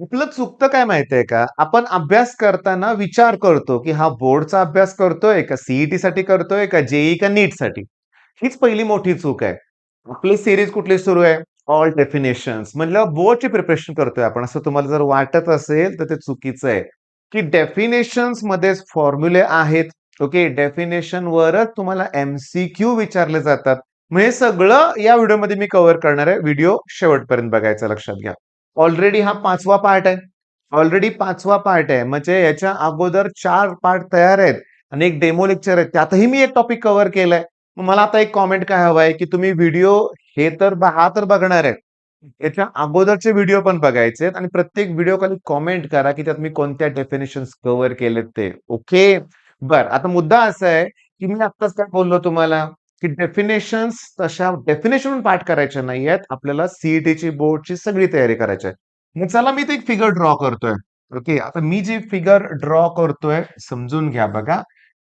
आपलं चुकतं काय माहितीये का? आपण अभ्यास करताना विचार करतो, की हा बोर्डचा अभ्यास करतोय का सीईटी साठी करतोय का जेईई का नीटसाठी? हीच पहिली मोठी चूक आहे. आपली सीरीज कुठली सुरू आहे? All definitions. म्हणलं बोर्डची प्रिपरेशन करतोय आपण असं तुम्हाला जर वाटत असेल तर ते चुकीचं आहे. की डेफिनेशन्स मध्येच फॉर्म्युले आहेत. ओके. डेफिनेशन वरच तुम्हाला एमसीक्यू विचारले जातात. मग हे सगळं या व्हिडिओमध्ये मी कव्हर करणार आहे. व्हिडिओ शेवटपर्यंत बघायचा लक्षात घ्या. ऑलरेडी हा 5वा पार्ट आहे. ऑलरेडी 5वा पार्ट आहे. म्हणजे याच्या अगोदर 4 पार्ट तयार आहेत आणि एक डेमो लेक्चर आहे. त्यातही मी एक टॉपिक कव्हर केलाय. मग मला आता एक कॉमेंट काय हवाय, की तुम्ही व्हिडिओ हा तर बघणार आहे. याच्या अगोदरचे व्हिडिओ पण बघायचे आणि प्रत्येक व्हिडिओ खाली कॉमेंट करा, की त्यात मी कोणत्या डेफिनेशन्स कव्हर केलेत ते. ओके. बरं. आता मुद्दा असा आहे, की मी आत्ताच काय बोललो तुम्हाला, की डेफिनेशन्स तशा डेफिनेशन पाठ करायच्या नाहीयेत. आपल्याला सीईटीची बोर्डची सगळी तयारी करायची आहे. मग चला मी ते एक फिगर ड्रॉ करतोय. ओके. आता मी जी फिगर ड्रॉ करतोय समजून घ्या बघा,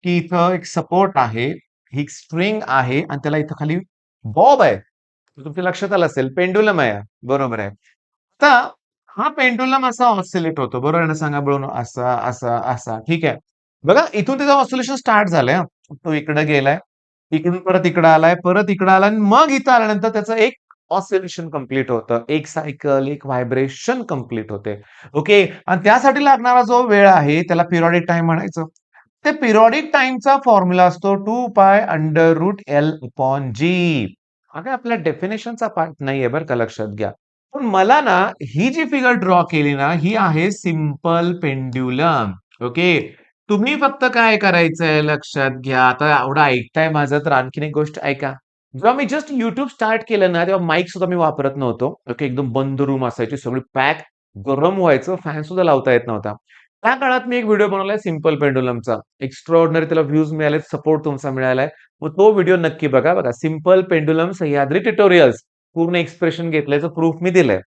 की इथं एक सपोर्ट आहे. ही स्ट्रिंग आहे आणि त्याला इथं खाली बॉब आहे. तुमच्या लक्षात आलं असेल पेंडुलम आहे. बरोबर आहे. आता हा पेंडुलम असा ऑसिलेट होतो. बरोबर आहे ना? सांगा बळून असा, असा, असा. ठीक आहे. बघा इथून त्याचं ऑसिलेशन स्टार्ट झालंय हं. तो इकडे गेलाय. इकडून परत इकडे आलाय, परत इकडे आला आणि मग इथं आल्यानंतर त्याचं एक ऑसिलेशन कंप्लीट होतं. एक सायकल, एक व्हायब्रेशन कंप्लीट होते. ओके. आणि त्यासाठी लागणारा जो वेळ आहे त्याला पिरियॉडिक टाईम म्हणायचं. ते पिरियॉडिक टाईमचा फॉर्म्युला असतो 2 pi under root L upon G. हा काय आपल्या डेफिनेशनचा पार्ट नाहीये बरं का लक्षात घ्या. पण मला ना ही जी फिगर ड्रॉ केली ना ही आहे सिंपल पेंड्युलम. ओके. तुम्ही फक्त काय करायचंय लक्षात घ्या. आता एवढं ऐकताय माझं तर आणखीन एक गोष्ट ऐका. जेव्हा मी जस्ट YouTube स्टार्ट केलं ना तेव्हा माईक सुद्धा मी वापरत नव्हतो. ओके. एकदम बंद रूम असायची सगळी पॅक गरम व्हायचं. फॅन सुद्धा लावता येत नव्हता. त्या काळात मी एक व्हिडिओ बनवलाय सिंपल पेंडुलमचा. एक्स्ट्राऑर्डिनरी त्याला व्ह्यूज मिळालेत, सपोर्ट तुमचा मिळालाय. मग तो व्हिडिओ नक्की बघा. बघा सिंपल पेंडुलम सह्याद्री ट्युटोरियल्स पूर्ण एक्सप्रेशन घेतल्याचं प्रूफ मी दिलंय.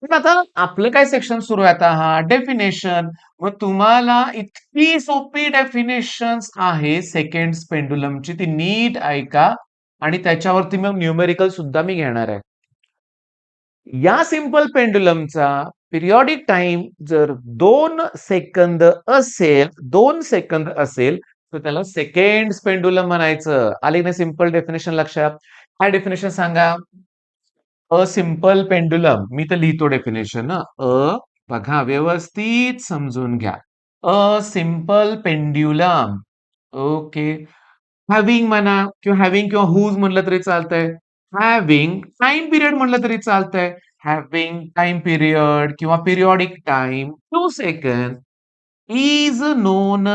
पण आता आपलं काय सेक्शन सुरू आहे आता हा डेफिनेशन. मग तुम्हाला इतकी सोपी डेफिनेशन्स आहे सेकंड्स पेंडुलमची ती नीट ऐका आणि त्याच्यावरती मग न्यूमेरिकल सुद्धा मी घेणार आहे. या सिंपल पेंडुलमचा पिरियॉडिक टाइम जर 2 सेकंद असेल, तर त्याला सेकंड्स पेंडुलम म्हणायचं. आली ना सिंपल डेफिनेशन लक्षात? काय डेफिनेशन सांगा? A simple pendulum. मी तर लिहितो डेफिनेशन हं. बघा व्यवस्थित समजून घ्या. A simple pendulum. Okay. Having म्हणा किंवा हॅव्हिंग किंवा हुज म्हणलं तरी चालतंय. हॅव्हिंग टाईम पिरियड म्हणलं तरी चालतंय. हॅव्हिंग टाईम पिरियड किंवा periodic time 2 second is non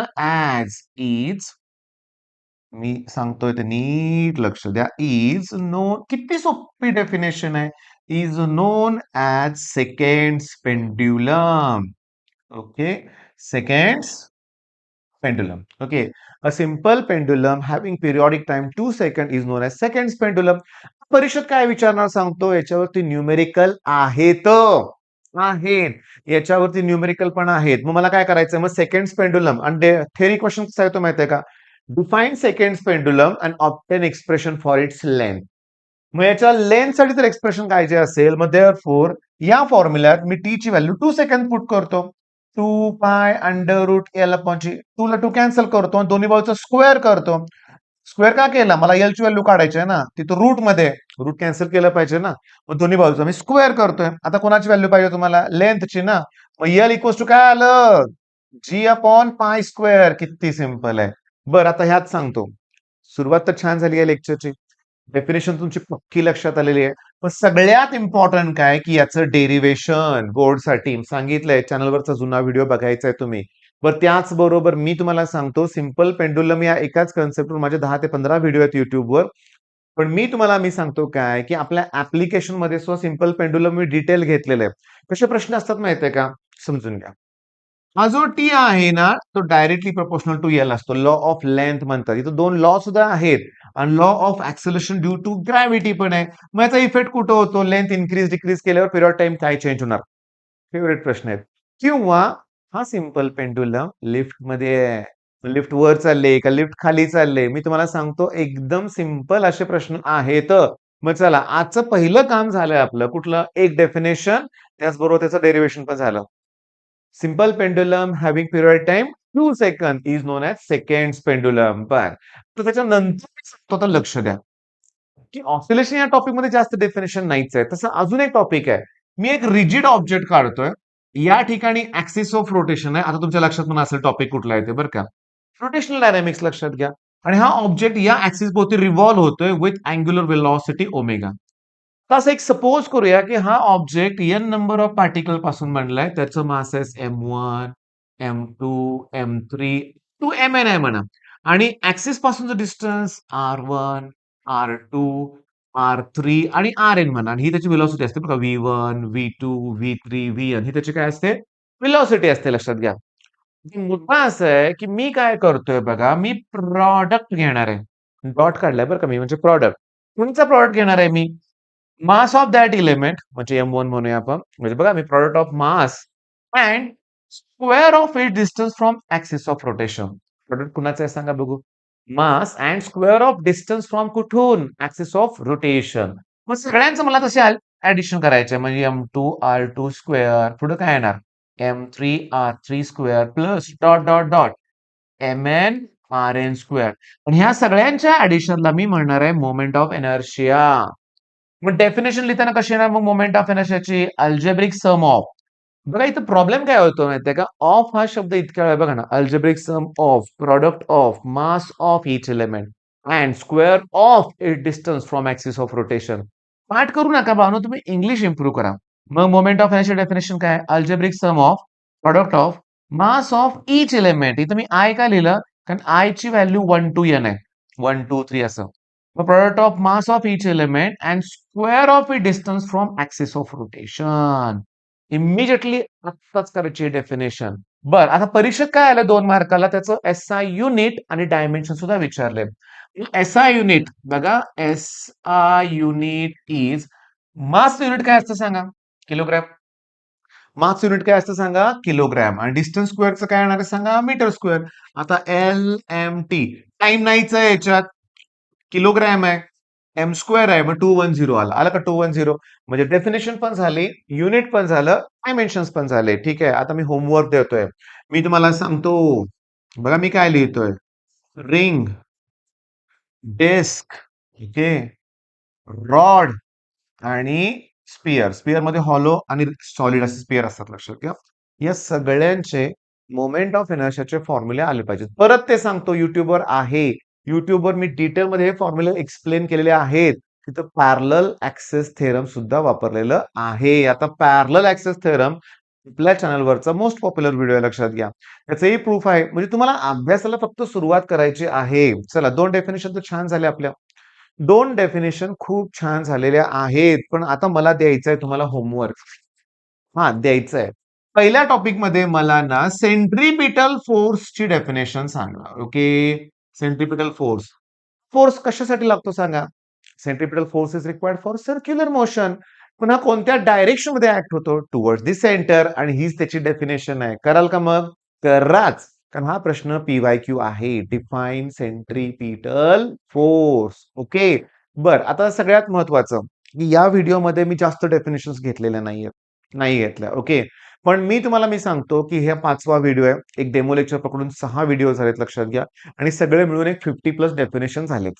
is me सांगतोय ते नीट लक्ष द्या. इज नोन किती सोपी डेफिनेशन आहे. Is known as seconds pendulum. Okay. Seconds pendulum. Okay. A simple pendulum having periodic time 2 seconds is known as seconds pendulum. परीक्षेत काय विचारणार सांगतो याच्यावरती न्यूमेरिकल आहेत. आहेत. याच्यावरती न्यूमेरिकल पण आहेत. मग मला काय करायचं मग सेकंड्स पेंडुलम आणि थेरी क्वेश्चन कसा येतो माहितीये का? Define seconds pendulum and obtain expression for its length. मग याच्या लेंथसाठी जर एक्सप्रेशन पाहिजे असेल मग देअरफॉर या फॉर्म्युल्यात मी टी ची व्हॅल्यू 2 सेकंद पुट करतो. 2 pi under root L upon G. 2 ला 2 कॅन्सल करतो आणि दोन्ही बाजूचा स्क्वेअर करतो. स्क्वेअर का केला? मला एल ची व्हॅल्यू काढायची आहे ना. तिथं रूट मध्ये रूट कॅन्सल केलं पाहिजे ना. मग दोन्ही बाजूचा मी स्क्वेअर करतोय. आता कोणाची व्हॅल्यू पाहिजे तुम्हाला? लेंथची ना. मग एल इक्वल्स टू काय आलं? जी अपॉन पाय स्क्वेअर. किती सिंपल आहे. बरं आता ह्यात सांगतो. सुरुवात तर छान झाली आहे लेक्चरची. डेफिनेशन तुमची पक्की लक्षात आलेली आहे. पण सगळ्यात इम्पॉर्टंट काय की याचं डेरिव्हेशन बोर्डसाठी सांगितलंय. चॅनलवरचा जुना व्हिडिओ बघायचा आहे तुम्ही. बरं त्याचबरोबर मी तुम्हाला सांगतो सिंपल पेंडुलम या एकाच कन्सेप्टवर माझे 10 ते 15 व्हिडिओ आहेत YouTubeवर. पण मी सांगतो काय की आपल्या ऍप्लिकेशनमध्ये सुद्धा सिंपल पेंडुलम मी डिटेल घेतलेलं आहे. कसे प्रश्न असतात माहितीये का? समजून घ्या. हा जो टी आहे ना तो डायरेक्टली प्रोपोर्शनल टू एल असतो. लॉ ऑफ लेंथ म्हणतात. इथं 2 लॉ सुद्धा आहेत. आणि law of acceleration due to gravity पण आहे. मग याचा इफेक्ट कुठं होतो? लेंथ इन्क्रीज डिक्रीज केल्यावर पिरियड टाइम काय चेंज होणार? फेवरेट प्रश्न आहेत. किंवा हा सिंपल पेंडुलम लिफ्टमध्ये आहे. लिफ्ट वर चालले का लिफ्ट खाली चालले? मी तुम्हाला सांगतो एकदम सिंपल असे प्रश्न आहेत. मग चला आजचं पहिलं काम झालंय आपलं कुठलं? एक डेफिनेशन त्याचबरोबर त्याचं डेरिव्हेशन पण झालं. Simple pendulum having period time 2 second is known as seconds pendulum. बर. तर त्याच्यानंतर मी सांगतो आता लक्ष द्या, की ऑसिलेशन या टॉपिकमध्ये जास्त डेफिनेशन नाहीच आहे. तसं अजून एक टॉपिक आहे. मी एक रिजिड ऑब्जेक्ट काढतोय. या ठिकाणी ॲक्सिस ऑफ रोटेशन आहे. आता तुमच्या लक्षात पण असेल टॉपिक कुठला आहे ते बरं का. रोटेशनल डायनॅमिक्स लक्षात घ्या. आणि हा ऑब्जेक्ट या ॲक्सिस भोवती रिव्हॉल्व होतोय विथ अँग्युलर व्हेलॉसिटी ओमेगा. तर असं एक सपोज करूया, की हा object N number of particle पासून बनलाय. त्याचं मास आहे M1, M2, M3 to Mn आहे म्हणा. आणि axis पासूनचं distance R1, R2, R3 आणि Rn म्हणा. आणि ही त्याची व्हेलॉसिटी असते बघा V1, V2, V3, Vn ही त्याची काय असते? व्हेलॉसिटी असते लक्षात घ्या. मुद्दा असा आहे, की मी काय करतोय बघा, मी प्रॉडक्ट घेणार आहे. डॉट काढलाय बरं का मी म्हणजे प्रॉडक्ट. कोणचा प्रॉडक्ट घेणार आहे मी? मास ऑफ दॅट एलिमेंट म्हणजे M1 म्हणूया आपण. म्हणजे बघा मी product of mass and square of it distance from axis of rotation. Product कुणाचं आहे सांगा बघू? Mass and square of distance from कुठून? Axis of rotation. मग सगळ्यांचं मला तसे ॲडिशन करायचं म्हणजे M2 R2 स्क्वेअर पुढे काय येणार? M3 R3 square plus dot dot dot Mn Rn square. आणि ह्या सगळ्यांच्या ॲडिशनला मी म्हणणार आहे मोमेंट ऑफ इनर्शिया. मग डेफिनेशन लिहिताना कशी येणार मग मोमेंट ऑफ इनर्शियाची? Algebraic sum of. बघा इथं प्रॉब्लेम काय होतो माहितीये का? ऑफ हा शब्द इतक्या वेळा बघा ना, algebraic sum of product of mass of each element and square of it distance from axis of rotation. पाठ करू नका भावनो, तुम्ही इंग्लिश इम्प्रूव्ह करा. मग मोमेंट ऑफ इनर्शिया डेफिनेशन काय? Algebraic sum of product of mass of each element. इथं मी I का लिहिलं? कारण आय ची व्हॅल्यू 1 to n आहे. 1 2 3 असं. मग product of mass of each element and square of it distance from axis of rotation. Immediately आत्ताच करायची डेफिनेशन. बर आता परीक्षेत काय आलं 2 मार्काला? त्याचं एसआय युनिट आणि डायमेन्शन सुद्धा विचारले. एसआय युनिट बघा, SI unit is mass unit काय असतं सांगा? किलोग्रॅम. मास युनिट काय असतं सांगा? किलोग्रॅम. आणि डिस्टन्स स्क्वेअरचं काय येणार आहे सांगा? Metre square. आता LMT टाइम नाहीच आहे याच्यात, किलोग्रॅम आहे. एम स्क्वेअर आहे मग 210 आला. आलं का 210? म्हणजे डेफिनेशन पण झाली, युनिट पण झालं, डायमेन्शन्स पण झाले. ठीक आहे. आता मी होमवर्क देतोय. मी तुम्हाला सांगतो. बघा मी काय लिहितोय. रिंग, डिस्क, ओके, रॉड आणि स्पियर. स्पियरमध्ये हॉलो आणि सॉलिड असे स्पियर असतात लक्षात घ्या. या सगळ्यांचे मोमेंट ऑफ इनर्शियाचे फॉर्म्युले आले पाहिजेत. परत ते सांगतो YouTubeवर आहे. YouTubeवर मी डिटेलमध्ये हे फॉर्म्युले एक्सप्लेन केलेले आहेत. तिथं पॅरलल ॲक्सेस थेरम सुद्धा वापरलेलं आहे. आता पॅरलल ॲक्सेस थेरम आपल्या चॅनलवरचा मोस्ट पॉप्युलर व्हिडिओ आहे लक्षात घ्या. त्याचंही प्रूफ आहे. म्हणजे तुम्हाला अभ्यासाला फक्त सुरुवात करायची आहे. चला 2 डेफिनेशन तर छान झाल्या आपल्या. 2 डेफिनेशन खूप छान झालेल्या आहेत. पण आता मला द्यायचंय तुम्हाला होमवर्क. हां, द्यायचंय. पहिल्या टॉपिकमध्ये मला ना सेंट्रिपिटल फोर्सची डेफिनेशन सांगा. ओके. Centripetal force. फोर्स कशासाठी लागतो सांगा? Centripetal force is required for circular motion. पुन्हा कोणत्या डायरेक्शनमध्ये ॲक्ट होतो? Towards the centre. आणि हीच त्याची डेफिनेशन आहे. कराल का मग? कराच. कारण हा प्रश्न PYQ आहे. Define centripetal force. ओके. बरं आता सगळ्यात महत्वाचं, की या व्हिडिओमध्ये मी जास्त डेफिनेशन्स घेतलेल्या नाहीयेत. नाही घेतल्या. ओके. पण मी सांगतो, की हा 5वा व्हिडिओ आहे. एक डेमो लेक्चर पकडून 6 व्हिडिओ झालेत लक्षात घ्या. आणि सगळे मिळून एक 50 प्लस डेफिनेशन झालेत.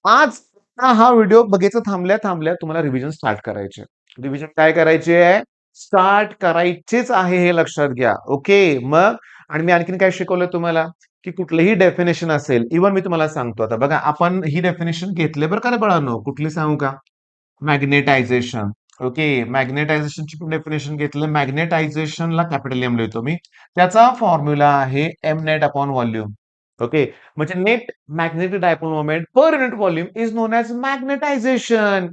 आज हा व्हिडिओ बघायचं थांबल्या तुम्हाला रिव्हिजन स्टार्ट करायचे. रिव्हिजन काय करायची आहे? स्टार्ट करायचीच आहे हे लक्षात घ्या. ओके. मग आणि मी आणखीन काय शिकवलं तुम्हाला? की कुठलंही डेफिनेशन असेल, इव्हन मी तुम्हाला सांगतो आता बघा आपण ही डेफिनेशन घेतले बरं का रे बाळांनो. कुठली सांगू का? मॅग्नेटायझेशन. ओके. मॅग्नेटायझेशनची पण डेफिनेशन घेतलं. मॅग्नेटायझेशनला कॅपिटल एम लिहितो मी. त्याचा फॉर्म्युला आहे M net upon volume. Okay. म्हणजे net magnetic dipole moment per unit volume is known as magnetization.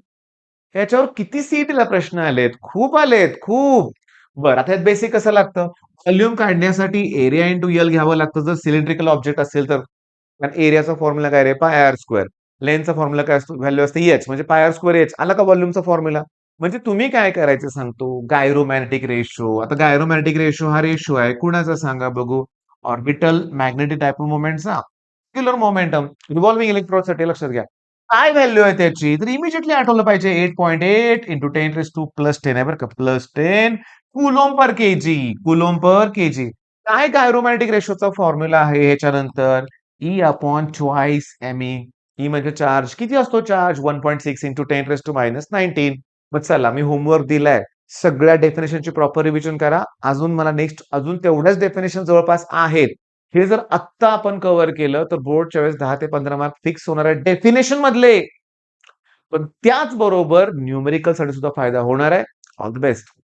याच्यावर किती सीईटीला प्रश्न आलेत? खूप आलेत, खूप. बरं आता यात बेसिक कसं लागतं? व्हॉल्यूम काढण्यासाठी एरिया इंटू एल घ्यावं लागतं जर सिलेंड्रिकल ऑब्जेक्ट असेल तर. कारण एरियाचा फॉर्म्युला काय रे? पाय आर स्क्वेअर. लेंथचा फॉर्म्युला काय असतो? व्हॅल्यू असते एच म्हणजे पाय आर स्क्वेअर एच. आला का व्हॉल्यूमचा फॉर्म्युला? म्हणजे तुम्ही काय करायचं सांगतो? गायरोमॅग्नेटिक रेशो. आता गायरोमॅग्नेटिक रेशो हा रेशो आहे कुणाचा सांगा बघू? ऑर्बिटल मॅग्नेटिक डायपोल मोमेंटचा, सर्क्युलर मोमेंटम, रिव्हॉल्विंग इलेक्ट्रॉनसाठी लक्षात घ्या. काय व्हॅल्यू आहे त्याची? तर इमिजिएटली आठवलं पाहिजे 8.8 × 10⁻⁻10 आहे बरं का. +10 coulomb per kg. Coulomb per kg. काय गायरोमॅग्नेटिक रेशोचा फॉर्म्युला आहे ह्याच्यानंतर? E upon twice ME. E म्हणजे चार्ज. किती असतो चार्ज? 1.6 इंटू 10⁻⁹. मग चला मी होमवर्क दिलाय. सगळ्या डेफिनेशनची प्रॉपर रिव्हिजन करा. अजून मला नेक्स्ट अजून तेवढ्याच डेफिनेशन जवळपास आहेत. हे जर आत्ता आपण कव्हर केलं तर बोर्डच्या वेळेस 10 ते 15 मार्क फिक्स होणार आहे डेफिनेशन मधले. पण त्याचबरोबर न्यूमेरिकल साठी सुद्धा फायदा होणार आहे. All the best.